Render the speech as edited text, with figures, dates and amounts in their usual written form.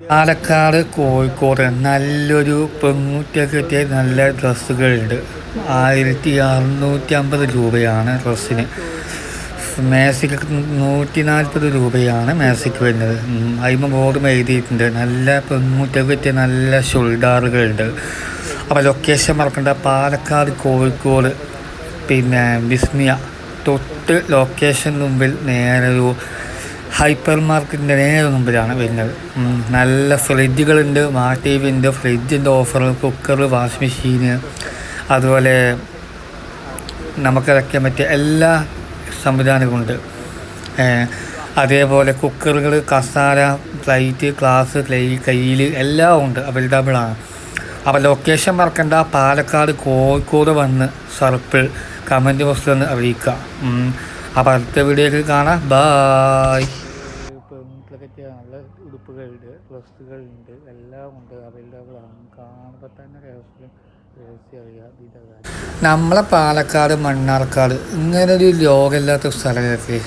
പാലക്കാട് കോഴിക്കോട് നല്ലൊരു പെൺകുട്ടിയൊക്കെ കിട്ടിയ നല്ല ഡ്രസ്സുകളുണ്ട്. 1650 രൂപയാണ് ഡ്രസ്സിന്. മേസിക്ക് 140 രൂപയാണ് മേസിക്ക് വരുന്നത്. അതിന് ബോർഡും എഴുതിയിട്ടുണ്ട്. നല്ല പെൺകുട്ടിയൊക്കെ കിട്ടിയ നല്ല ഷുൾഡാറുകളുണ്ട്. അപ്പോൾ ലൊക്കേഷൻ മറക്കണ്ട, പാലക്കാട് കോഴിക്കോട്, പിന്നെ വിസ്മിയ തൊട്ട് ലൊക്കേഷൻ മുമ്പിൽ നേരെ ഒരു ഹൈപ്പർ മാർക്കറ്റിൻ്റെ നേരെ മുമ്പിലാണ് വരുന്നത്. നല്ല ഫ്രിഡ്ജുകളുണ്ട്, സ്മാർട്ട് ടി വി ഉണ്ട്, ഫ്രിഡ്ജിൻ്റെ ഓഫർ, കുക്കർ, വാഷിംഗ് മെഷീന്, അതുപോലെ നമുക്ക് വയ്ക്കാൻ പറ്റിയ എല്ലാ സംവിധാനങ്ങളുണ്ട്. അതേപോലെ കുക്കറുകൾ, കസാര, പ്ലേറ്റ്, ഗ്ലാസ്, കയ്യിൽ എല്ലാം ഉണ്ട്, അവൈലബിളാണ്. അപ്പോൾ ലൊക്കേഷൻ മറക്കണ്ട, പാലക്കാട് കോഴിക്കോട് വന്ന് സർപ്പിൾ കമൻറ്റ് ബോക്സിൽ ഒന്ന് അറിയിക്കുക. അപ്പോൾ അടുത്ത വീഡിയോയിൽ കാണാം. ബായ്. പെൺകുട്ടികളൊക്കെ നല്ല ഉടുപ്പുകളുണ്ട്, ഡ്രസ്സുകളുണ്ട്, എല്ലാം ഉണ്ട്, അവൈലബിളാണ്. കാണുമ്പോൾ തന്നെ രഹസ്യം അറിയാം. നമ്മളെ പാലക്കാട് മണ്ണാർക്കാട് ഇങ്ങനൊരു രോഗമില്ലാത്ത സ്ഥലമൊക്കെ